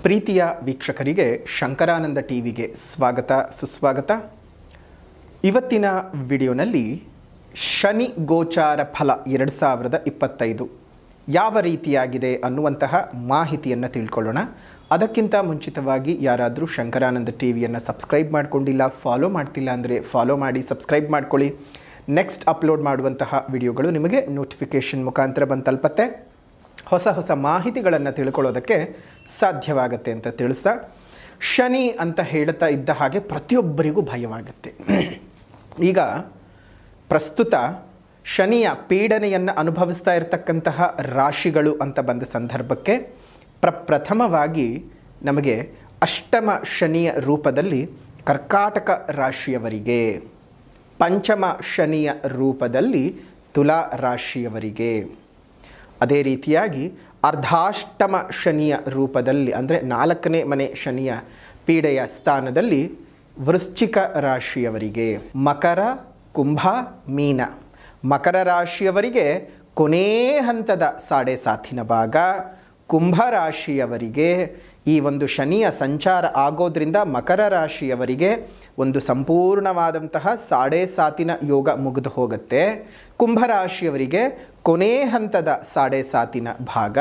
ಪ್ರೀತಿಯ ವೀಕ್ಷಕರಿಗೆ ಶಂಕರಾನಂದ ಟಿವಿಗೆ ಸ್ವಾಗತ ಸುಸ್ವಾಗತ. ಇವತ್ತಿನ ವಿಡಿಯೋನಲ್ಲಿ ಶನಿ ಗೋಚಾರ ಫಲ 2025 ಯಾವ ರೀತಿಯಾಗಿದೆ ಅನ್ನುವಂತಹ ಮಾಹಿತಿಯನ್ನು ತಿಳ್ಕೊಳ್ಳೋಣ. ಅದಕ್ಕಿಂತ ಮುಂಚಿತವಾಗಿ ಯಾರಾದರೂ ಶಂಕರಾನಂದ ಟಿವಿಯನ್ನು ಸಬ್ಸ್ಕ್ರೈಬ್ ಮಾಡಿಕೊಂಡಿಲ್ಲ, ಫಾಲೋ ಮಾಡ್ತಿಲ್ಲ ಅಂದರೆ ಫಾಲೋ ಮಾಡಿ, ಸಬ್ಸ್ಕ್ರೈಬ್ ಮಾಡ್ಕೊಳ್ಳಿ. ನೆಕ್ಸ್ಟ್ ಅಪ್ಲೋಡ್ ಮಾಡುವಂತಹ ವಿಡಿಯೋಗಳು ನಿಮಗೆ ನೋಟಿಫಿಕೇಷನ್ ಮುಖಾಂತರ ಬಂದು ತಲುಪತ್ತೆ. ಹೊಸ ಮಾಹಿತಿಗಳನ್ನು ತಿಳ್ಕೊಳ್ಳೋದಕ್ಕೆ ಸಾಧ್ಯವಾಗುತ್ತೆ ಅಂತ ತಿಳಿಸ, ಶನಿ ಅಂತ ಹೇಳ್ತಾ ಇದ್ದ ಹಾಗೆ ಪ್ರತಿಯೊಬ್ಬರಿಗೂ ಭಯವಾಗುತ್ತೆ. ಈಗ ಪ್ರಸ್ತುತ ಶನಿಯ ಪೀಡನೆಯನ್ನು ಅನುಭವಿಸ್ತಾ ಇರತಕ್ಕಂತಹ ರಾಶಿಗಳು ಅಂತ ಬಂದ ಸಂದರ್ಭಕ್ಕೆ ಪ್ರಥಮವಾಗಿ ನಮಗೆ ಅಷ್ಟಮ ಶನಿಯ ರೂಪದಲ್ಲಿ ಕರ್ಕಾಟಕ ರಾಶಿಯವರಿಗೆ, ಪಂಚಮ ಶನಿಯ ರೂಪದಲ್ಲಿ ತುಲಾ ರಾಶಿಯವರಿಗೆ, ಅದೇ ರೀತಿಯಾಗಿ ಅರ್ಧಾಷ್ಟಮ ಶನಿಯ ರೂಪದಲ್ಲಿ ಅಂದರೆ 4ನೇ ಮನೆ ಶನಿಯ ಪೀಡೆಯ ಸ್ಥಾನದಲ್ಲಿ ವೃಶ್ಚಿಕ ರಾಶಿಯವರಿಗೆ, ಮಕರ, ಕುಂಭ, ಮೀನ. ಮಕರ ರಾಶಿಯವರಿಗೆ ಕೊನೇ ಹಂತದ 7.5 ಭಾಗ, ಕುಂಭ ರಾಶಿಯವರಿಗೆ ಈ ಒಂದು ಶನಿಯ ಸಂಚಾರ ಆಗೋದ್ರಿಂದ ಮಕರ ರಾಶಿಯವರಿಗೆ ಒಂದು ಸಂಪೂರ್ಣವಾದಂತಹ 7.5 ಯೋಗ ಮುಗಿದು ಹೋಗುತ್ತೆ. ಕುಂಭರಾಶಿಯವರಿಗೆ ಕೊನೆ ಹಂತದ 7.5 ಭಾಗ,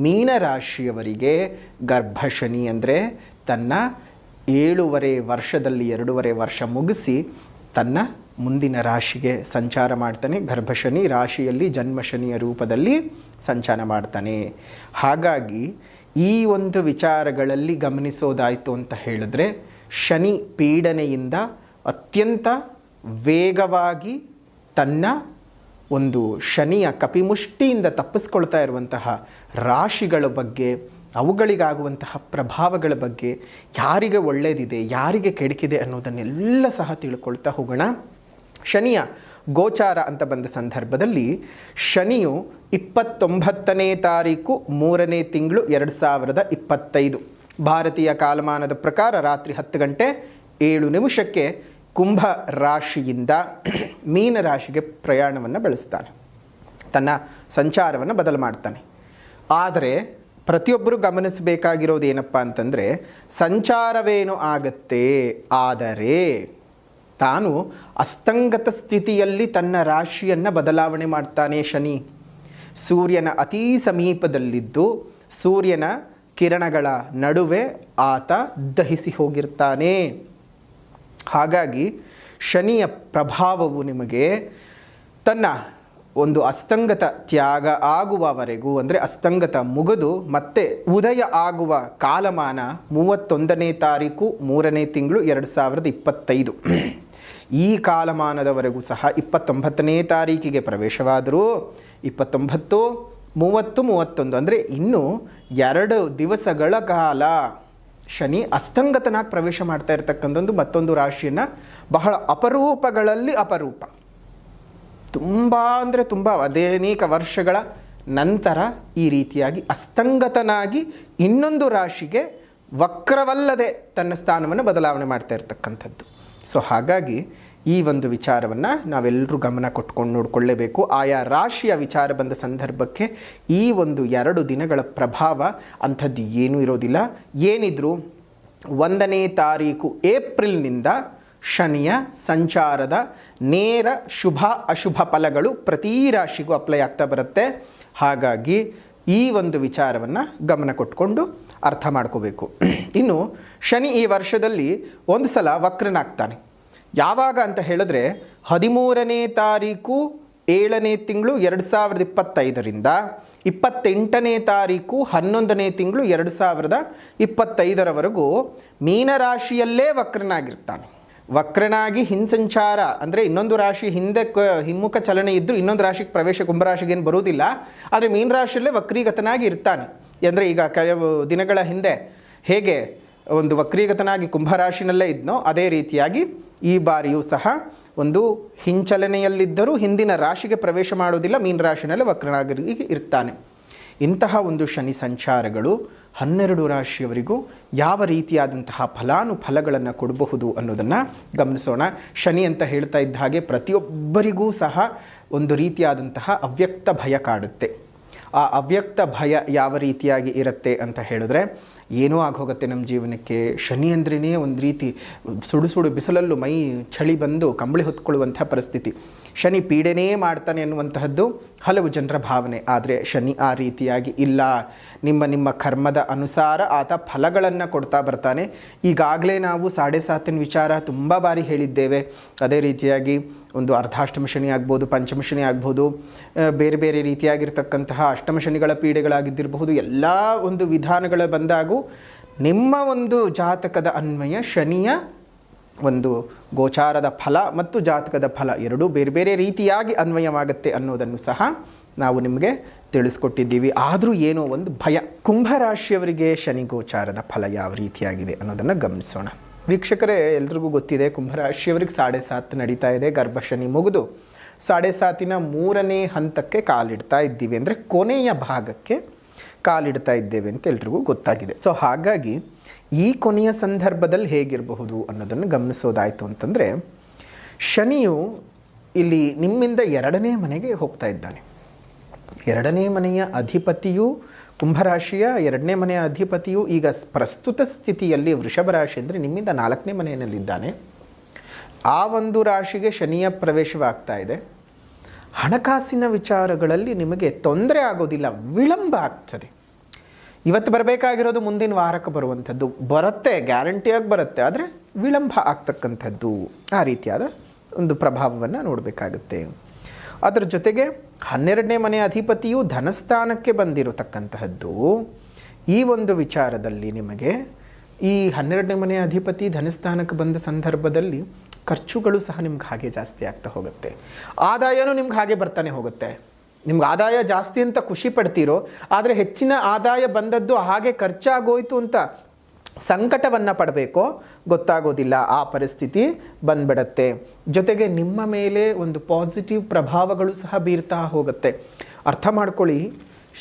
ಮೀನರಾಶಿಯವರಿಗೆ ಗರ್ಭಶನಿ ಅಂದರೆ ತನ್ನ 7.5 ವರ್ಷದಲ್ಲಿ 2.5 ವರ್ಷ ಮುಗಿಸಿ ತನ್ನ ಮುಂದಿನ ರಾಶಿಗೆ ಸಂಚಾರ ಮಾಡ್ತಾನೆ. ಗರ್ಭಶನಿ ರಾಶಿಯಲ್ಲಿ ಜನ್ಮಶನಿಯ ರೂಪದಲ್ಲಿ ಸಂಚಾರ ಮಾಡ್ತಾನೆ. ಹಾಗಾಗಿ ಈ ಒಂದು ವಿಚಾರಗಳಲ್ಲಿ ಗಮನಿಸೋದಾಯಿತು ಅಂತ ಹೇಳಿದ್ರೆ, ಶನಿ ಪೀಡನೆಯಿಂದ ಅತ್ಯಂತ ವೇಗವಾಗಿ ತನ್ನ ಒಂದು ಶನಿಯ ಕಪಿಮುಷ್ಟಿಯಿಂದ ತಪ್ಪಿಸ್ಕೊಳ್ತಾ ಇರುವಂತಹ ರಾಶಿಗಳ ಬಗ್ಗೆ, ಅವುಗಳಿಗಾಗುವಂತಹ ಪ್ರಭಾವಗಳ ಬಗ್ಗೆ, ಯಾರಿಗೆ ಒಳ್ಳೆಯದಿದೆ ಯಾರಿಗೆ ಕೆಡುಕಿದೆ ಅನ್ನೋದನ್ನೆಲ್ಲ ಸಹ ತಿಳ್ಕೊಳ್ತಾ ಹೋಗೋಣ. ಶನಿಯ ಗೋಚಾರ ಅಂತ ಬಂದ ಸಂದರ್ಭದಲ್ಲಿ ಶನಿಯು 29ನೇ ತಾರೀಕು 3ನೇ ತಿಂಗಳು 2025 ಭಾರತೀಯ ಕಾಲಮಾನದ ಪ್ರಕಾರ ರಾತ್ರಿ 10:07 ಕುಂಭ ರಾಶಿಯಿಂದ ಮೀನ ರಾಶಿಗೆ ಪ್ರಯಾಣವನ್ನು ಬೆಳೆಸ್ತಾನೆ, ತನ್ನ ಸಂಚಾರವನ್ನು ಬದಲು ಮಾಡ್ತಾನೆ. ಆದರೆ ಪ್ರತಿಯೊಬ್ಬರು ಗಮನಿಸಬೇಕಾಗಿರೋದು ಏನಪ್ಪ ಅಂತಂದರೆ, ಸಂಚಾರವೇನು ಆಗತ್ತೆ, ಆದರೆ ತಾನು ಅಸ್ತಂಗತ ಸ್ಥಿತಿಯಲ್ಲಿ ತನ್ನ ರಾಶಿಯನ್ನು ಬದಲಾವಣೆ ಮಾಡ್ತಾನೆ ಶನಿ. ಸೂರ್ಯನ ಅತೀ ಸಮೀಪದಲ್ಲಿದ್ದು ಸೂರ್ಯನ ಕಿರಣಗಳ ನಡುವೆ ಆತ ದಹಿಸಿ ಹೋಗಿರ್ತಾನೆ. ಹಾಗಾಗಿ ಶನಿಯ ಪ್ರಭಾವವು ನಿಮಗೆ ತನ್ನ ಒಂದು ಅಸ್ತಂಗತ ತ್ಯಾಗ ಆಗುವವರೆಗೂ, ಅಂದರೆ ಅಸ್ತಂಗತ ಮುಗಿದು ಮತ್ತೆ ಉದಯ ಆಗುವ ಕಾಲಮಾನ 31ನೇ ತಾರೀಕು 3ನೇ ತಿಂಗಳು 2025. ಈ ಕಾಲಮಾನದವರೆಗೂ ಸಹ 29ನೇ ತಾರೀಕಿಗೆ ಪ್ರವೇಶವಾದರೂ 29, 30, 31 ಅಂದರೆ ಇನ್ನೂ 2 ದಿವಸಗಳ ಕಾಲ ಶನಿ ಅಸ್ತಂಗತನಾಗಿ ಪ್ರವೇಶ ಮಾಡ್ತಾ ಇರತಕ್ಕಂಥದ್ದು ಮತ್ತೊಂದು ರಾಶಿಯನ್ನು ಬಹಳ ಅಪರೂಪಗಳಲ್ಲಿ ಅಪರೂಪ. ತುಂಬ ಅಂದರೆ ತುಂಬ ಅನೇಕ ವರ್ಷಗಳ ನಂತರ ಈ ರೀತಿಯಾಗಿ ಅಸ್ತಂಗತನಾಗಿ ಇನ್ನೊಂದು ರಾಶಿಗೆ ವಕ್ರವಲ್ಲದೆ ತನ್ನ ಸ್ಥಾನವನ್ನು ಬದಲಾವಣೆ ಮಾಡ್ತಾ ಇರತಕ್ಕಂಥದ್ದು. ಸೊ ಹಾಗಾಗಿ ಈ ಒಂದು ವಿಚಾರವನ್ನು ನಾವೆಲ್ಲರೂ ಗಮನ ಕೊಟ್ಕೊಂಡು ನೋಡಿಕೊಳ್ಳೇಬೇಕು. ಆಯಾ ರಾಶಿಯ ವಿಚಾರ ಬಂದ ಸಂದರ್ಭಕ್ಕೆ ಈ ಒಂದು 2 ದಿನಗಳ ಪ್ರಭಾವ ಅಂಥದ್ದು ಏನೂ ಇರೋದಿಲ್ಲ. ಏನಿದ್ರು 1ನೇ ತಾರೀಕು ಏಪ್ರಿಲ್ನಿಂದ ಶನಿಯ ಸಂಚಾರದ ನೇರ ಶುಭ ಅಶುಭ ಫಲಗಳು ಪ್ರತಿ ರಾಶಿಗೂ ಅಪ್ಲೈ ಆಗ್ತಾ ಬರುತ್ತೆ. ಹಾಗಾಗಿ ಈ ಒಂದು ವಿಚಾರವನ್ನು ಗಮನ ಕೊಟ್ಕೊಂಡು ಅರ್ಥ ಮಾಡ್ಕೋಬೇಕು. ಇನ್ನು ಶನಿ ಈ ವರ್ಷದಲ್ಲಿ ಒಂದು ಸಲ ವಕ್ರನಾಗ್ತಾನೆ. ಯಾವಾಗ ಅಂತ ಹೇಳಿದ್ರೆ 13ನೇ ತಾರೀಕು 7ನೇ ತಿಂಗಳು 2025ರಿಂದ 28ನೇ ತಾರೀಕು 11ನೇ ತಿಂಗಳು 2025ರವರೆಗೂ ಮೀನರಾಶಿಯಲ್ಲೇ ವಕ್ರನಾಗಿರ್ತಾನೆ. ವಕ್ರನಾಗಿ ಹಿಂಸಂಚಾರ ಅಂದರೆ ಇನ್ನೊಂದು ರಾಶಿ ಹಿಂದೆ ಹಿಮ್ಮುಖ ಚಲನೆ ಇದ್ದರೂ ಇನ್ನೊಂದು ರಾಶಿಗೆ ಪ್ರವೇಶ, ಕುಂಭರಾಶಿಗೆ ಏನು ಬರುವುದಿಲ್ಲ. ಆದರೆ ಮೀನರಾಶಿಯಲ್ಲೇ ವಕ್ರೀಗತನಾಗಿ ಇರ್ತಾನೆ. ಅಂದರೆ ಈಗ ಕೆಲವು ದಿನಗಳ ಹಿಂದೆ ಹೇಗೆ ಒಂದು ವಕ್ರೀಗತನಾಗಿ ಕುಂಭರಾಶಿನಲ್ಲೇ ಇದ್ನೋ ಅದೇ ರೀತಿಯಾಗಿ ಈ ಬಾರಿಯೂ ಸಹ ಒಂದು ಹಿಂಚಲನೆಯಲ್ಲಿದ್ದರೂ ಹಿಂದಿನ ರಾಶಿಗೆ ಪ್ರವೇಶ ಮಾಡೋದಿಲ್ಲ, ಮೀನರಾಶಿನಲ್ಲೇ ವಕ್ರನಾಗಿ ಇರ್ತಾನೆ. ಇಂತಹ ಒಂದು ಶನಿ ಸಂಚಾರಗಳು 12 ರಾಶಿಯವರಿಗೂ ಯಾವ ರೀತಿಯಾದಂತಹ ಫಲಾನುಫಲಗಳನ್ನು ಕೊಡಬಹುದು ಅನ್ನೋದನ್ನು ಗಮನಿಸೋಣ. ಶನಿ ಅಂತ ಹೇಳ್ತಾ ಇದ್ದ ಹಾಗೆ ಪ್ರತಿಯೊಬ್ಬರಿಗೂ ಸಹ ಒಂದು ರೀತಿಯಾದಂತಹ ಅವ್ಯಕ್ತ ಭಯ ಕಾಡುತ್ತೆ. ಆ ಅವ್ಯಕ್ತ ಭಯ ಯಾವ ರೀತಿಯಾಗಿ ಇರುತ್ತೆ ಅಂತ ಹೇಳಿದ್ರೆ, ಏನೋ ಆಗೋಗುತ್ತೆ ನಮ್ಮ ಜೀವನಕ್ಕೆ. ಶನಿ ಅಂದ್ರೇ ಒಂದು ರೀತಿ ಸುಡು ಸುಡು ಬಿಸಿಲಲ್ಲೂ ಮೈ ಚಳಿ ಬಂದು ಕಂಬಳಿ ಹೊತ್ಕೊಳ್ಳುವಂಥ ಪರಿಸ್ಥಿತಿ. ಶನಿ ಪೀಡೆನೇ ಮಾಡ್ತಾನೆ ಅನ್ನುವಂತಹದ್ದು ಹಲವು ಜನರ ಭಾವನೆ. ಆದರೆ ಶನಿ ಆ ರೀತಿಯಾಗಿ ಇಲ್ಲ. ನಿಮ್ಮ ಕರ್ಮದ ಅನುಸಾರ ಆತ ಫಲಗಳನ್ನು ಕೊಡ್ತಾ ಬರ್ತಾನೆ. ಈಗಾಗಲೇ ನಾವು 7.5 ವಿಚಾರ ತುಂಬ ಬಾರಿ ಹೇಳಿದ್ದೇವೆ. ಅದೇ ರೀತಿಯಾಗಿ ಒಂದು ಅರ್ಧಾಷ್ಟಮ ಶನಿ ಆಗ್ಬೋದು, ಪಂಚಮ ಶನಿ ಆಗ್ಬೋದು, ಬೇರೆ ಬೇರೆ ರೀತಿಯಾಗಿರ್ತಕ್ಕಂತಹ ಅಷ್ಟಮ ಶನಿಗಳ ಪೀಡೆಗಳಾಗಿದ್ದಿರಬಹುದು. ಎಲ್ಲ ಒಂದು ವಿಧಾನಗಳ ಬಂದಾಗೂ ನಿಮ್ಮ ಒಂದು ಜಾತಕದ ಅನ್ವಯ ಶನಿಯ ಒಂದು ಗೋಚಾರದ ಫಲ ಮತ್ತು ಜಾತಕದ ಫಲ ಎರಡೂ ಬೇರೆ ಬೇರೆ ರೀತಿಯಾಗಿ ಅನ್ವಯವಾಗುತ್ತೆ ಅನ್ನೋದನ್ನು ಸಹ ನಾವು ನಿಮಗೆ ತಿಳಿಸ್ಕೊಟ್ಟಿದ್ದೀವಿ. ಆದರೂ ಏನೋ ಒಂದು ಭಯ. ಕುಂಭರಾಶಿಯವರಿಗೆ ಶನಿ ಗೋಚಾರದ ಫಲ ಯಾವ ರೀತಿಯಾಗಿದೆ ಅನ್ನೋದನ್ನು ಗಮನಿಸೋಣ. ವೀಕ್ಷಕರೇ, ಎಲ್ರಿಗೂ ಗೊತ್ತಿದೆ ಕುಂಭರಾಶಿಯವರಿಗೆ 7.5 ನಡೀತಾ ಇದೆ. ಗರ್ಭಶನಿ ಮುಗಿದು 7.5ನ 3ನೇ ಹಂತಕ್ಕೆ ಕಾಲಿಡ್ತಾ ಇದ್ದೀವಿ, ಅಂದರೆ ಕೊನೆಯ ಭಾಗಕ್ಕೆ ಕಾಲಿಡ್ತಾ ಇದ್ದೇವೆ ಅಂತ ಎಲ್ರಿಗೂ ಗೊತ್ತಾಗಿದೆ. ಸೊ ಹಾಗಾಗಿ ಈ ಕೊನೆಯ ಸಂದರ್ಭದಲ್ಲಿ ಹೇಗಿರಬಹುದು ಅನ್ನೋದನ್ನು ಗಮನಿಸೋದಾಯಿತು ಅಂತಂದರೆ, ಶನಿಯು ಇಲ್ಲಿ ನಿಮ್ಮಿಂದ 2ನೇ ಮನೆಗೆ ಹೋಗ್ತಾ ಇದ್ದಾನೆ. 2ನೇ ಮನೆಯ ಅಧಿಪತಿಯು ಕುಂಭರಾಶಿಯ 2ನೇ ಮನೆಯ ಅಧಿಪತಿಯು ಈಗ ಪ್ರಸ್ತುತ ಸ್ಥಿತಿಯಲ್ಲಿ ವೃಷಭ ರಾಶಿ ಅಂದರೆ ನಿಮ್ಮಿಂದ 4ನೇ ಮನೆಯಲ್ಲಿದ್ದಾನೆ. ಆ ಒಂದು ರಾಶಿಗೆ ಶನಿಯ ಪ್ರವೇಶವಾಗ್ತಾ ಇದೆ. ಹಣಕಾಸಿನ ವಿಚಾರಗಳಲ್ಲಿ ನಿಮಗೆ ತೊಂದರೆ ಆಗೋದಿಲ್ಲ, ವಿಳಂಬ ಆಗ್ತದೆ. ಇವತ್ತು ಬರಬೇಕಾಗಿರೋದು ಮುಂದಿನ ವಾರಕ್ಕೆ ಬರುವಂಥದ್ದು ಬರುತ್ತೆ, ಗ್ಯಾರಂಟಿಯಾಗಿ ಬರುತ್ತೆ, ಆದರೆ ವಿಳಂಬ ಆಗ್ತಕ್ಕಂಥದ್ದು. ಆ ರೀತಿಯಾದ ಒಂದು ಪ್ರಭಾವವನ್ನು ನೋಡಬೇಕಾಗುತ್ತೆ. ಅದರ ಜೊತೆಗೆ 12ನೇ ಮನೆಯ ಅಧಿಪತಿಯು ಧನಸ್ಥಾನಕ್ಕೆ ಬಂದಿರತಕ್ಕಂತಹದ್ದು. ಈ ಒಂದು ವಿಚಾರದಲ್ಲಿ ನಿಮಗೆ ಈ 12ನೇ ಮನೆಯ ಅಧಿಪತಿ ಧನಸ್ಥಾನಕ್ಕೆ ಬಂದ ಸಂದರ್ಭದಲ್ಲಿ ಖರ್ಚುಗಳು ಸಹ ನಿಮ್ಗೆ ಹಾಗೆ ಜಾಸ್ತಿ ಆಗ್ತಾ ಹೋಗುತ್ತೆ. ಆದಾಯನೂ ನಿಮ್ಗೆ ಹಾಗೆ ಬರ್ತಾನೆ ಹೋಗುತ್ತೆ. ನಿಮ್ಗೆ ಆದಾಯ ಜಾಸ್ತಿ ಅಂತ ಖುಷಿ ಪಡ್ತೀರೋ, ಆದರೆ ಹೆಚ್ಚಿನ ಆದಾಯ ಬಂದದ್ದು ಹಾಗೆ ಖರ್ಚಾಗೋಯ್ತು ಅಂತ ಸಂಕಟವನ್ನು ಪಡಬೇಕೋ ಗೊತ್ತಾಗೋದಿಲ್ಲ. ಆ ಪರಿಸ್ಥಿತಿ ಬಂದ್ಬಿಡತ್ತೆ. ಜೊತೆಗೆ ನಿಮ್ಮ ಮೇಲೆ ಒಂದು ಪಾಸಿಟಿವ್ ಪ್ರಭಾವಗಳು ಸಹ ಬೀರ್ತಾ ಹೋಗುತ್ತೆ. ಅರ್ಥ ಮಾಡ್ಕೊಳ್ಳಿ,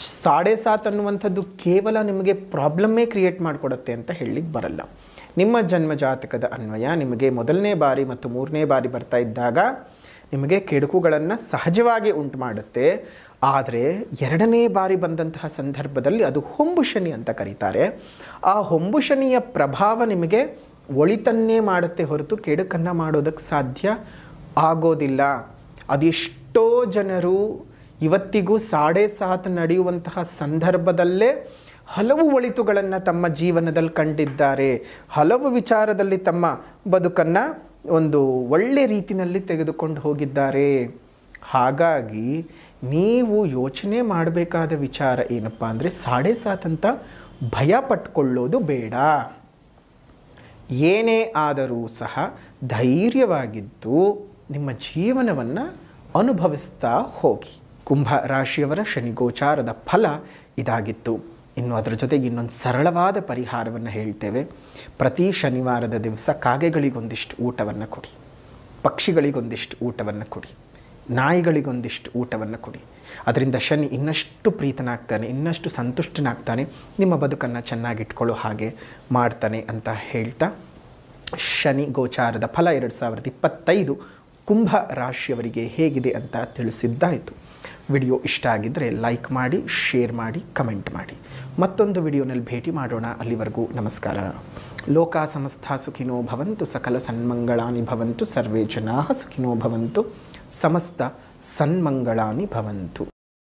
7.5 ಅನ್ನುವಂಥದ್ದು ಕೇವಲ ನಿಮಗೆ ಪ್ರಾಬ್ಲಮ್ಮೇ ಕ್ರಿಯೇಟ್ ಮಾಡಿಕೊಡುತ್ತೆ ಅಂತ ಹೇಳಲಿಕ್ಕೆ ಬರಲ್ಲ. ನಿಮ್ಮ ಜನ್ಮ ಜಾತಕದ ಅನ್ವಯ ನಿಮಗೆ 1ನೇ ಬಾರಿ ಮತ್ತು 3ನೇ ಬಾರಿ ಬರ್ತಾ ಇದ್ದಾಗ ನಿಮಗೆ ಕೆಡುಕುಗಳನ್ನು ಸಹಜವಾಗಿ ಉಂಟು ಮಾಡುತ್ತೆ. ಆದರೆ 2ನೇ ಬಾರಿ ಬಂದಂತಹ ಸಂದರ್ಭದಲ್ಲಿ ಅದು ಹೊಂಬು ಶನಿ ಅಂತ ಕರೀತಾರೆ. ಆ ಹೊಂಬು ಶನಿಯ ಪ್ರಭಾವ ನಿಮಗೆ ಒಳಿತನ್ನೇ ಮಾಡುತ್ತೆ ಹೊರತು ಕೆಡುಕನ್ನು ಮಾಡೋದಕ್ಕೆ ಸಾಧ್ಯ ಆಗೋದಿಲ್ಲ. ಅದೆಷ್ಟೋ ಜನರು ಇವತ್ತಿಗೂ 7.5 ನಡೆಯುವಂತಹ ಸಂದರ್ಭದಲ್ಲೇ ಹಲವು ಒಳಿತುಗಳನ್ನು ತಮ್ಮ ಜೀವನದಲ್ಲಿ ಕಂಡಿದ್ದಾರೆ. ಹಲವು ವಿಚಾರದಲ್ಲಿ ತಮ್ಮ ಬದುಕನ್ನು ಒಂದು ಒಳ್ಳೆ ರೀತಿಯಲ್ಲಿ ತೆಗೆದುಕೊಂಡು ಹೋಗಿದ್ದಾರೆ. ಹಾಗಾಗಿ ನೀವು ಯೋಚನೆ ಮಾಡಬೇಕಾದ ವಿಚಾರ ಏನಪ್ಪ ಅಂದರೆ 7.5 ಅಂತ ಭಯ ಪಟ್ಕೊಳ್ಳೋದು ಬೇಡ. ಏನೇ ಆದರೂ ಸಹ ಧೈರ್ಯವಾಗಿದ್ದು ನಿಮ್ಮ ಜೀವನವನ್ನು ಅನುಭವಿಸ್ತಾ ಹೋಗಿ. ಕುಂಭ ರಾಶಿಯವರ ಶನಿಗೋಚಾರದ ಫಲ ಇದಾಗಿತ್ತು. ಇನ್ನು ಅದರ ಜೊತೆಗೆ ಇನ್ನೊಂದು ಸರಳವಾದ ಪರಿಹಾರವನ್ನು ಹೇಳ್ತೇವೆ. ಪ್ರತಿ ಶನಿವಾರದ ದಿವಸ ಕಾಗೆಗಳಿಗೊಂದಿಷ್ಟು ಊಟವನ್ನು ಕೊಡಿ, ಪಕ್ಷಿಗಳಿಗೊಂದಿಷ್ಟು ಊಟವನ್ನು ಕೊಡಿ, ನಾಯಿಗಳಿಗೊಂದಿಷ್ಟು ಊಟವನ್ನು ಕೊಡಿ. ಅದರಿಂದ ಶನಿ ಇನ್ನಷ್ಟು ಪ್ರೀತನಾಗ್ತಾನೆ, ಇನ್ನಷ್ಟು ಸಂತುಷ್ಟನಾಗ್ತಾನೆ, ನಿಮ್ಮ ಬದುಕನ್ನು ಚೆನ್ನಾಗಿಟ್ಕೊಳ್ಳೋ ಹಾಗೆ ಮಾಡ್ತಾನೆ ಅಂತ ಹೇಳ್ತಾ, ಶನಿ ಗೋಚಾರದ ಫಲ 2025 ಕುಂಭ ರಾಶಿಯವರಿಗೆ ಹೇಗಿದೆ ಅಂತ ತಿಳಿಸಿದ್ದಾಯಿತು. ವಿಡಿಯೋ ಇಷ್ಟ ಆಗಿದ್ದರೆ ಲೈಕ್ ಮಾಡಿ, ಶೇರ್ ಮಾಡಿ, ಕಮೆಂಟ್ ಮಾಡಿ. ಮತ್ತೊಂದು ವಿಡಿಯೋನಲ್ಲಿ ಭೇಟಿ ಮಾಡೋಣ. ಅಲ್ಲಿವರೆಗೂ ನಮಸ್ಕಾರ. ಲೋಕ ಸಮಸ್ತ ಸುಖಿನೋ ಭವಂತು, ಸಕಲ ಸನ್ಮಂಗಳಾನಿ ಭವಂತು, ಸರ್ವೇ ಜನಾಃ ಸುಖಿನೋ ಭವಂತು, ಸಮಸ್ತ ಸನ್ಮಂಗಳಾನಿ ಭವಂತು.